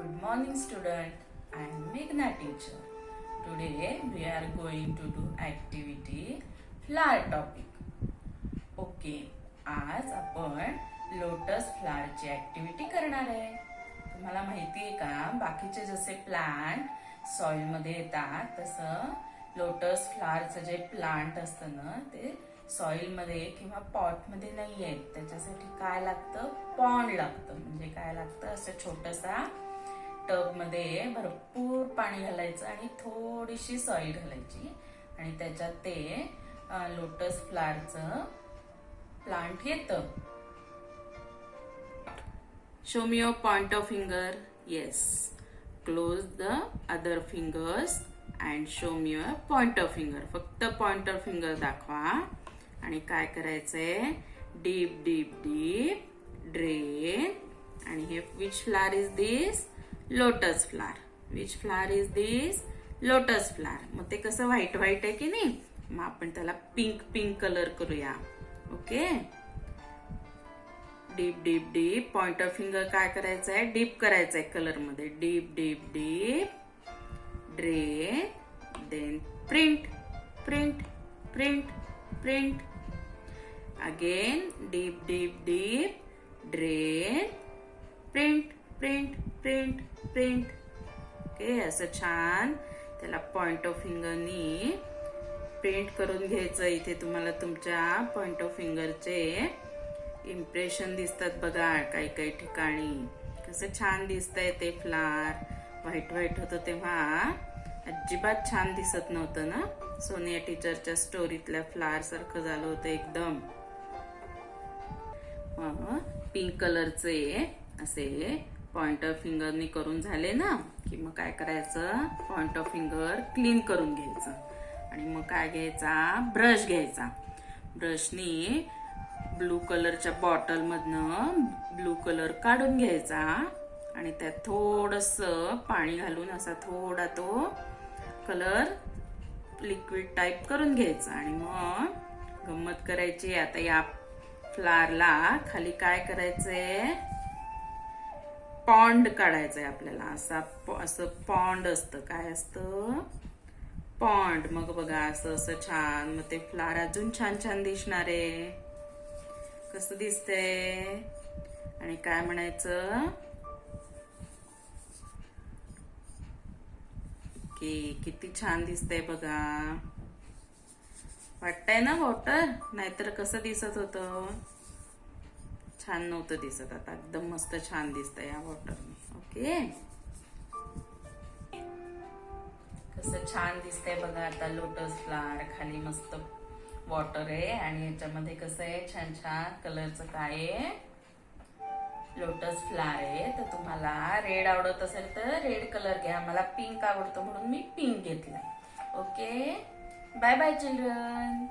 Good morning, student. I am Meghna teacher. Today we are going to do activity flower topic. Okay. आज आपण lotus फ्लावरची activity करणार आहे. तुम्हाला माहिती आहे का, बाकीचे जसे प्लांट सॉइल मध्ये येतात तसं लोटस फ्लावरचं जे प्लांट असतं ना ते सॉइल मध्ये किंवा पॉट मध्ये नाही येत. त्याच्यासाठी काय लागतं, पॉन्ड लागतं. म्हणजे काय लागतं, असं छोटसा टब मध्ये भरपूर पाणी घालायचं आणि थोडीशी सॉइल घालायची आणि त्याच्यात ते लोटस फ्लावरचं प्लांट येतं. Show me your point of finger. Yes, close the other fingers and show me your point of finger. फक्त पॉइंट ऑफ फिंगर दाखवा आणि काय करायचंय, डीप डीप डीप ड्रेन. आणि हे which flower is this, lotus flower. Which flower is this, lotus flower. मग ते कसं व्हाईट व्हाईट आहे की नाही, मग आपण त्याला पिंक पिंक कलर करूया. Okay, deep deep deep. Point of finger काय करायचंय, डीप करायचंय कलर मध्ये. Deep deep deep drain, then print print print print. Again deep deep deep drain, print print print print. Okay, असं छान त्याला point of फिंगरनी print करून घ्यायचं. इथे तुम्हाला तुमच्या पॉइंट ऑफ फिंगरचे इम्प्रेशन दिसतात बघा. काही काही ठिकाणी कसं छान दिसतंय ते फ्लावर. व्हाईट व्हाईट होतं तेव्हा अजिबात छान दिसत नव्हतं ना. सोनिया टीचरच्या स्टोरीतल्या फ्लावर सारखं झालं होतं एकदम. पिंक कलरचे असे पॉइंट ऑफ फिंगरनी करून झाले ना की मग काय करायचं, पॉइंट ऑफ फिंगर क्लीन करून घ्यायचं आणि मग काय घ्यायचा, ब्रश घ्यायचा. ब्रशनी ब्लू कलरच्या बॉटल मधनं ब्लू कलर काढून घ्यायचा आणि त्यात थोडस पाणी घालून असा थोडा तो कलर लिक्विड टाइप करून घ्यायचा. आणि मग गंमत करायची. आता या फ्लावरला खाली काय करायचंय, पॉन्ड काढायचंय आपल्याला. असं पॉन्ड असतं. काय असतं, पॉन्ड. मग बघा असं असं छान, मग ते फ्लावर अजून छान छान दिसणार आहे. कसं दिसतंय आणि काय म्हणायचं, की किती छान दिसतंय बघा. वाटतंय ना वॉटर, नाहीतर कसं दिसत होतं, छान नव्हतं दिसत. आता एकदम मस्त छान दिसतंय या वॉटरने. ओके, कसं छान दिसतंय बघा. आता लोटस फ्लावर खाली मस्त वॉटर आहे आणि याच्यामध्ये कसं आहे, छान छान कलरचं काय आहे, लोटस फ्लावर आहे. तर तुम्हाला रेड आवडत असेल तर रेड कलर घ्या. मला पिंक आवडतो म्हणून मी पिंक घेतलाय. Okay, bye bye children.